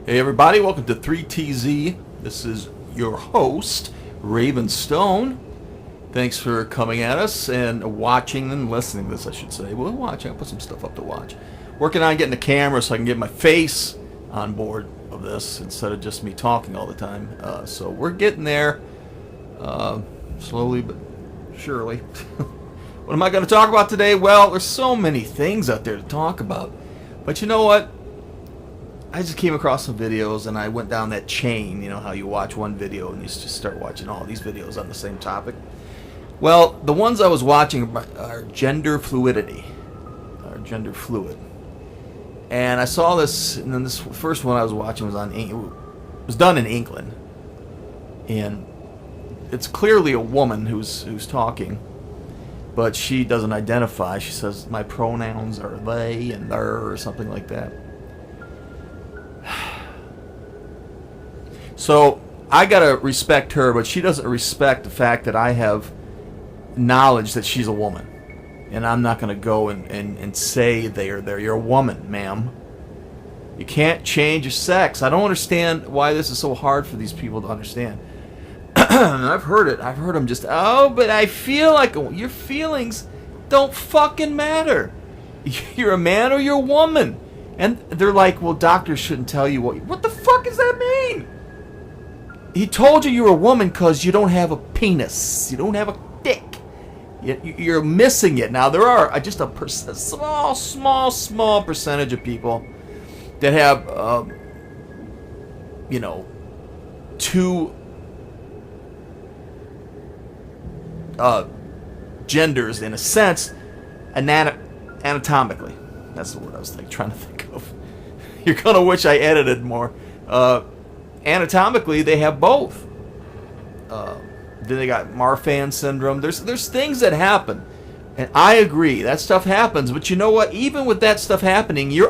Hey everybody, welcome to 3TZ. This is your host, Raven Stone. Thanks for coming at us and watching and listening to this, I should say. Well, watching, I'll put some stuff up to watch. Working on getting the camera so I can get my face on board of this instead of just me talking all the time. So we're getting there, slowly but surely. What am I going to talk about today? Well, there's so many things out there to talk about. But you know what? I just came across some videos and I went down that chain. You know how you watch one video and you just start watching all these videos on the same topic? Well, the ones I was watching are gender fluidity, or gender fluid. And I saw this, and then this first one I was watching was done in England. And it's clearly a woman who's talking, but she doesn't identify. She says, my pronouns are they and their, or something like that. So I gotta respect her, but she doesn't respect the fact that I have knowledge that she's a woman, and I'm not gonna go and say they're there. You're a woman, ma'am. You can't change your sex. I don't understand why this is so hard for these people to understand. And I've heard it. I've heard them just, oh, but I feel like your feelings don't fucking matter. You're a man or you're a woman. And they're like, well, doctors shouldn't tell you what the fuck does that mean? He told you you're a woman because you don't have a penis. You don't have a dick. You're missing it. Now, there are just a small percentage of people that have, two genders in a sense, anatomically. That's the word I was trying to think of. You're going to wish I edited more. Anatomically, they have both. Then they got Marfan syndrome. There's things that happen. And I agree, that stuff happens. But you know what? Even with that stuff happening, you're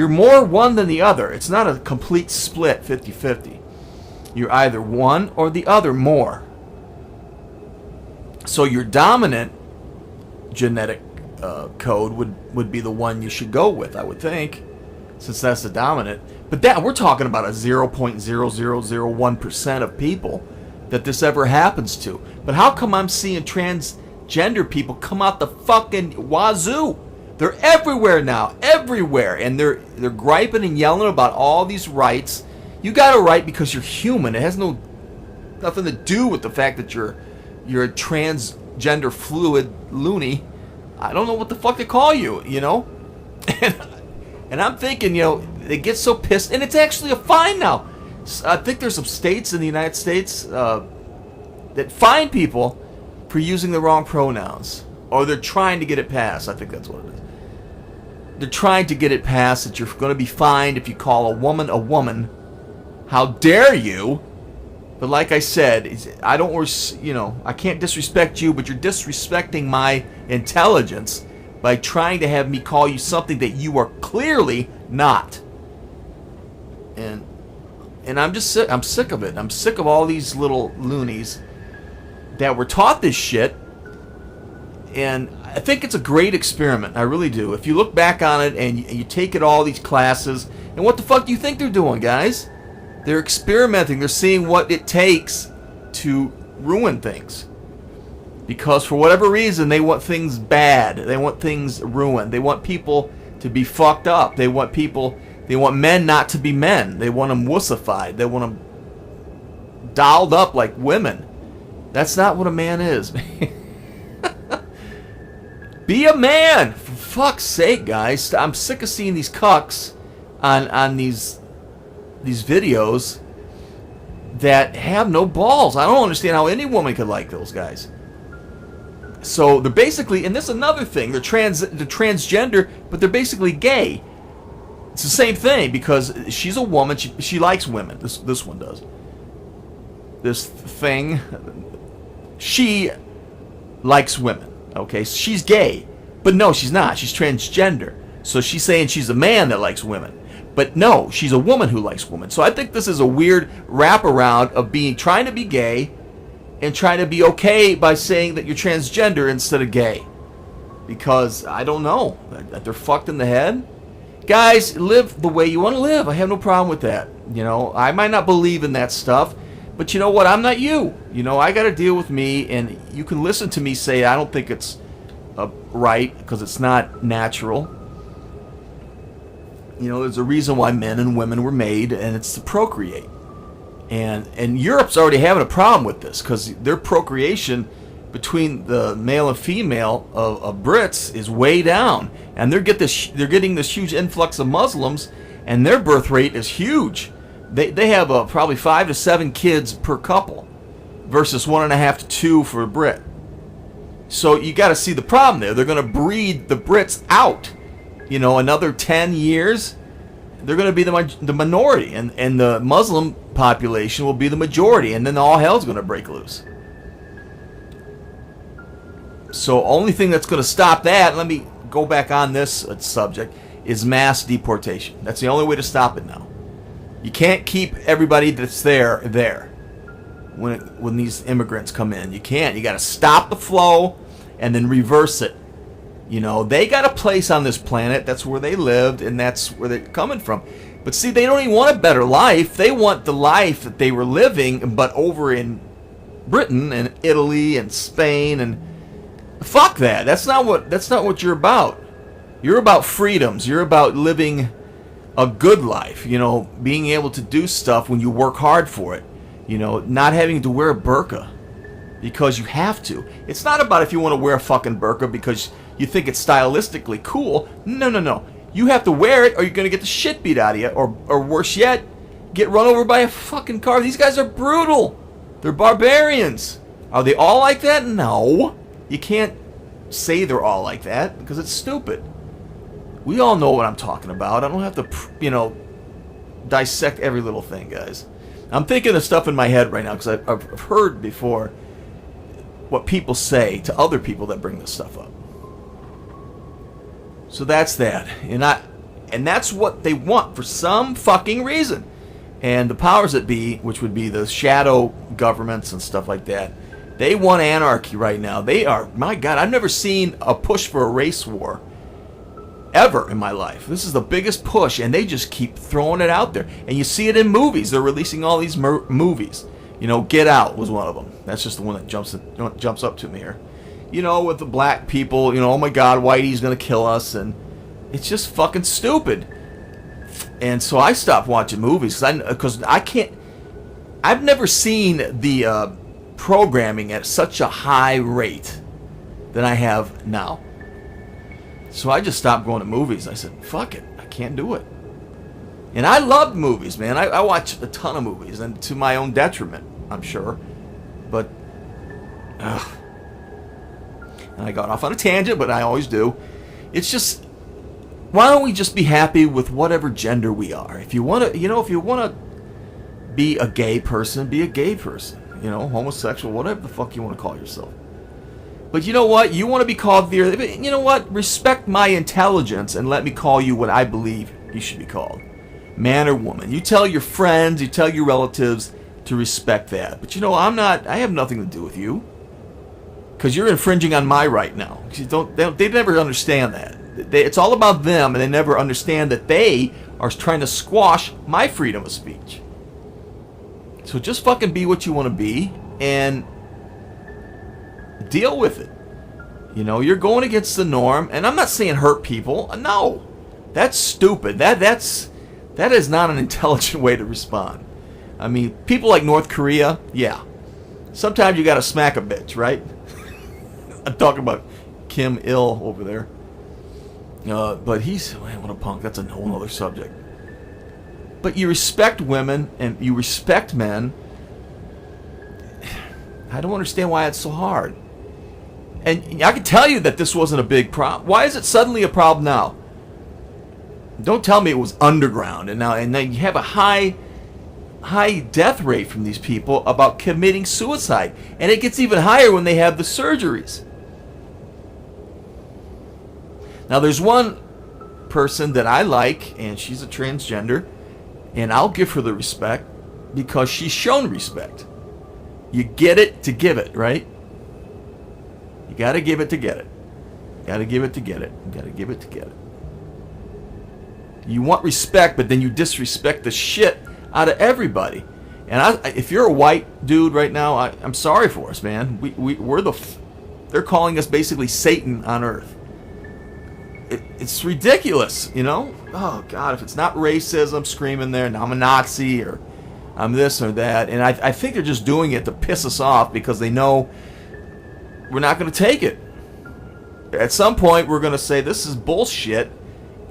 more one than the other. It's not a complete split, 50-50. You're either one or the other more. So your dominant genetic code would be the one you should go with, I would think, since that's the dominant. But that we're talking about a 0.0001% of people that this ever happens to. But how come I'm seeing transgender people come out the fucking wazoo? They're everywhere now, everywhere, and they're griping and yelling about all these rights. You got a right because you're human. It has nothing to do with the fact that you're a transgender fluid loony. I don't know what the fuck to call you, you know? And I'm thinking, they get so pissed, and it's actually a fine now. I think there's some states in the United States that fine people for using the wrong pronouns. Or they're trying to get it passed. I think that's what it is. They're trying to get it passed that you're going to be fined if you call a woman a woman. How dare you? But like I said, I can't disrespect you, but you're disrespecting my intelligence by trying to have me call you something that you are clearly not. And I'm just sick. I'm sick of it. I'm sick of all these little loonies that were taught this shit. And I think it's a great experiment. I really do. If you look back on it and you take it all these classes, and what the fuck do you think they're doing, guys? They're experimenting. They're seeing what it takes to ruin things. Because for whatever reason, they want things bad. They want things ruined. They want people to be fucked up. They want men not to be men. They want them wussified. They want them dolled up like women. That's not what a man is. Be a man! For fuck's sake, guys. I'm sick of seeing these cucks on these videos that have no balls. I don't understand how any woman could like those guys. So they're basically, and this is another thing, they're transgender, but they're basically gay. It's the same thing because she's a woman. She likes women. This one does. This thing, she likes women. Okay, she's gay, but no, she's not. She's transgender. So she's saying she's a man that likes women. But no, she's a woman who likes women. So I think this is a weird wraparound of trying to be gay and trying to be okay by saying that you're transgender instead of gay. Because, I don't know, that they're fucked in the head. guys, live the way you want to live. I have no problem with that. You know, I might not believe in that stuff, but you know what? I'm not you. You know, I got to deal with me, and you can listen to me say I don't think it's right because it's not natural. You know, there's a reason why men and women were made, and it's to procreate. And Europe's already having a problem with this because their procreation between the male and female of Brits is way down, and they're getting this huge influx of Muslims, and their birth rate is huge. They have probably 5 to 7 kids per couple, versus 1.5 to 2 for a Brit. So you got to see the problem there. They're going to breed the Brits out. You know, another 10 years, they're going to be the minority, and the Muslim population will be the majority, and then all hell's going to break loose. So only thing that's going to stop that, let me go back on this subject, is mass deportation. That's the only way to stop it now. You can't keep everybody that's there when these immigrants come in. You can't. You got to stop the flow and then reverse it. You know, they got a place on this planet. That's where they lived, and that's where they're coming from. But see, they don't even want a better life. They want the life that they were living, but over in Britain and Italy and Spain, and fuck that. That's not what you're about. You're about freedoms. You're about living a good life. You know, being able to do stuff when you work hard for it. You know, not having to wear a burqa because you have to. It's not about if you want to wear a fucking burqa because you think it's stylistically cool. No. You have to wear it or you're going to get the shit beat out of you. Or worse yet, get run over by a fucking car. These guys are brutal. They're barbarians. Are they all like that? No. You can't say they're all like that because it's stupid. We all know what I'm talking about. I don't have to, dissect every little thing, guys. I'm thinking of stuff in my head right now because I've heard before what people say to other people that bring this stuff up. So that's that. And that's what they want for some fucking reason. And the powers that be, which would be the shadow governments and stuff like that, they want anarchy right now. They are, my God, I've never seen a push for a race war ever in my life. This is the biggest push, and they just keep throwing it out there. And you see it in movies. They're releasing all these movies. You know, Get Out was one of them. That's just the one that jumps up to me here. You know, with the black people, you know, oh my God, Whitey's going to kill us. And it's just fucking stupid. And so I stopped watching movies because I can't, I've never seen the programming at such a high rate than I have now. So I just stopped going to movies. I said, fuck it, I can't do it. And I loved movies, man. I watch a ton of movies, and to my own detriment, I'm sure. But, and I got off on a tangent, but I always do. It's just, why don't we just be happy with whatever gender we are? If you want to, if you want to be a gay person, be a gay person. You know, homosexual, whatever the fuck you want to call yourself. But you know what? You want to be called you know what? Respect my intelligence and let me call you what I believe you should be called. Man or woman. You tell your friends, you tell your relatives to respect that. But you know, I have nothing to do with you. Because you're infringing on my right now. They never understand that. It's all about them, and they never understand that they are trying to squash my freedom of speech. So just fucking be what you want to be and deal with it. You know, you're going against the norm, and I'm not saying hurt people. No, that's stupid. That is not an intelligent way to respond. I mean, people like North Korea, yeah. Sometimes you gotta smack a bitch, right? I'm talking about Kim Il over there. But man, what a punk. That's a whole other subject. But you respect women and you respect men. I don't understand why it's so hard. And I can tell you that this wasn't a big problem. Why is it suddenly a problem now? Don't tell me it was underground and now you have a high death rate from these people about committing suicide, and it gets even higher when they have the surgeries. Now there's one person that I like, and she's a transgender, and I'll give her the respect because she's shown respect. You get it to give it, right? You got to give it to get it. You got to give it to get it. You got to give it to get it. You want respect, but then you disrespect the shit out of everybody. And if you're a white dude right now, I'm sorry for us, man. They're calling us basically Satan on Earth. It's ridiculous, you know? Oh, God, if it's not racism, screaming there, I'm a Nazi, or I'm this or that. And I think they're just doing it to piss us off because they know we're not going to take it. At some point, we're going to say, this is bullshit,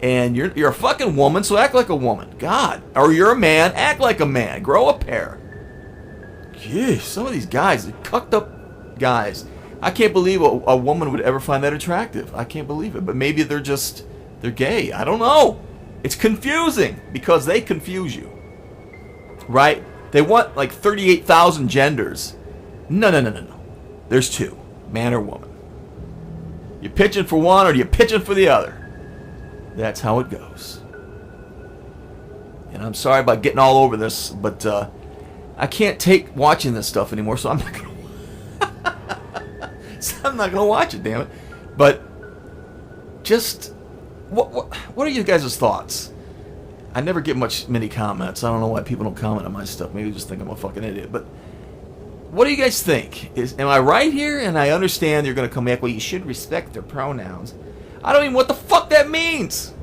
and you're a fucking woman, so act like a woman. God. Or you're a man, act like a man. Grow a pair. Jeez, some of these guys, they're cucked up guys. I can't believe a woman would ever find that attractive. I can't believe it. But maybe they're gay. I don't know. It's confusing because they confuse you. Right? They want like 38,000 genders. No. There's two. Man or woman. You pitching for one or you pitching for the other. That's how it goes. And I'm sorry about getting all over this, but I can't take watching this stuff anymore, so I'm not gonna watch it, damn it. But just what are you guys' thoughts? I never get many comments. I don't know why people don't comment on my stuff. Maybe they just think I'm a fucking idiot. But what do you guys think? Am I right here? And I understand you're going to come back, well, you should respect their pronouns. I don't even know what the fuck that means.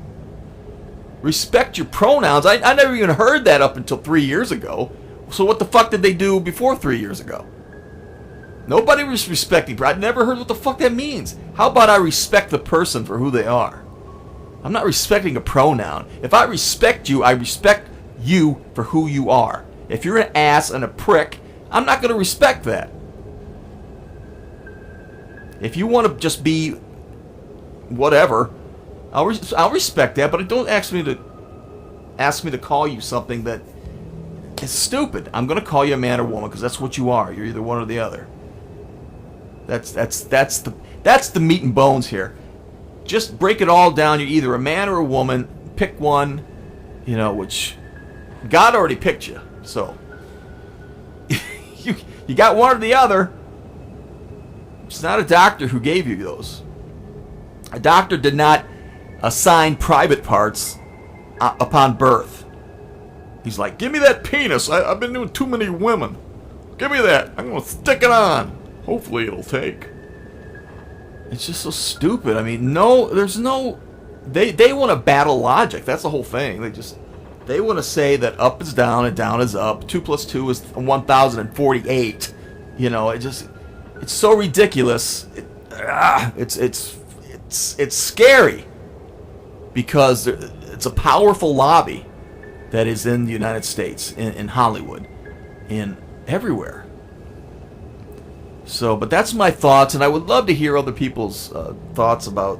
Respect your pronouns? I never even heard that up until 3 years ago. So what the fuck did they do before 3 years ago? Nobody was respecting. I never heard what the fuck that means. How about I respect the person for who they are? I'm not respecting a pronoun. If I respect you, I respect you for who you are. If you're an ass and a prick, I'm not going to respect that. If you want to just be whatever, I'll respect that, but don't ask me to call you something that is stupid. I'm going to call you a man or woman because that's what you are. You're either one or the other. That's the meat and bones here. Just break it all down. You're either a man or a woman. Pick one, which God already picked you. So you got one or the other. It's not a doctor who gave you those. A doctor did not assign private parts upon birth. He's like, give me that penis. I've been doing too many women. Give me that. I'm going to stick it on. Hopefully it'll take. It's just so stupid. I mean, there's no... They want to battle logic. That's the whole thing. They want to say that up is down and down is up. 2 plus 2 is 1,048. It's so ridiculous. It's scary because it's a powerful lobby that is in the United States, in Hollywood, in everywhere. So, but that's my thoughts, and I would love to hear other people's thoughts about,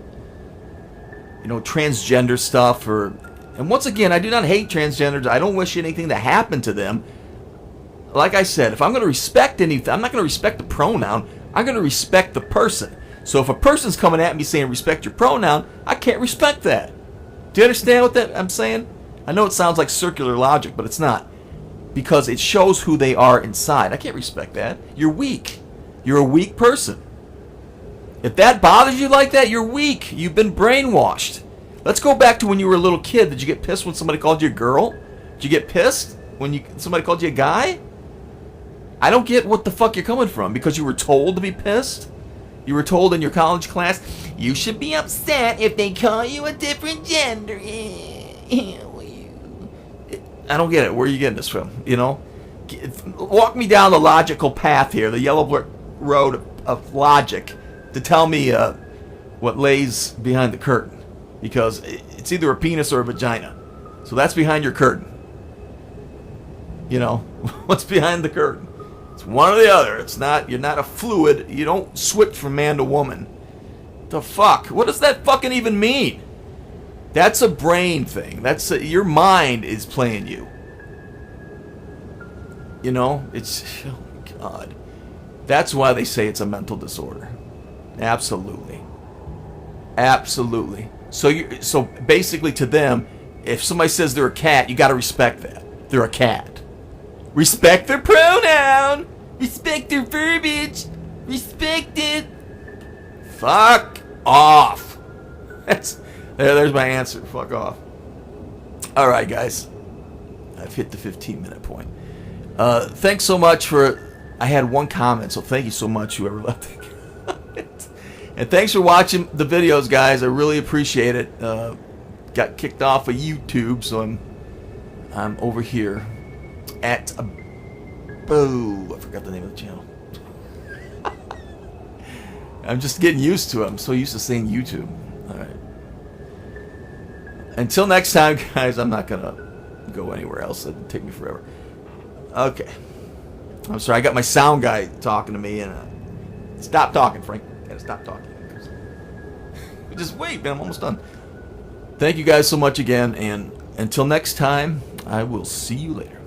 transgender stuff. And once again, I do not hate transgenders. I don't wish anything to happen to them. Like I said, if I'm going to respect anything, I'm not going to respect the pronoun. I'm going to respect the person. So if a person's coming at me saying respect your pronoun, I can't respect that. Do you understand what that I'm saying? I know it sounds like circular logic, but it's not. Because it shows who they are inside. I can't respect that. You're weak. You're a weak person. If that bothers you like that, you're weak. You've been brainwashed. Let's go back to when you were a little kid. Did you get pissed when somebody called you a girl? Did you get pissed when somebody called you a guy? I don't get what the fuck you're coming from. Because you were told to be pissed? You were told in your college class, you should be upset if they call you a different gender. I don't get it. Where are you getting this from? Walk me down the logical path here, the yellow brick road of logic, to tell me what lays behind the curtain. Because it's either a penis or a vagina. So that's behind your curtain. What's behind the curtain? It's one or the other. You're not a fluid. You don't switch from man to woman. The fuck? What does that fucking even mean? That's a brain thing. Your mind is playing you. It's, oh God. That's why they say it's a mental disorder. Absolutely. Absolutely. So basically to them, if somebody says they're a cat, you got to respect that. They're a cat. Respect their pronoun. Respect their verbiage. Respect it. Fuck off. There's my answer. Fuck off. All right, guys. I've hit the 15-minute point. Thanks so much for... I had one comment, so thank you so much, whoever left it. And thanks for watching the videos, guys. I really appreciate it. Got kicked off of YouTube, so I'm over here at... Oh, I forgot the name of the channel. I'm just getting used to it. I'm so used to saying YouTube. All right. Until next time, guys, I'm not going to go anywhere else. It'd take me forever. Okay. I'm sorry. I got my sound guy talking to me. And stop talking, Frank. Gotta stop talking. Just wait, man. I'm almost done. Thank you guys so much again. And until next time, I will see you later.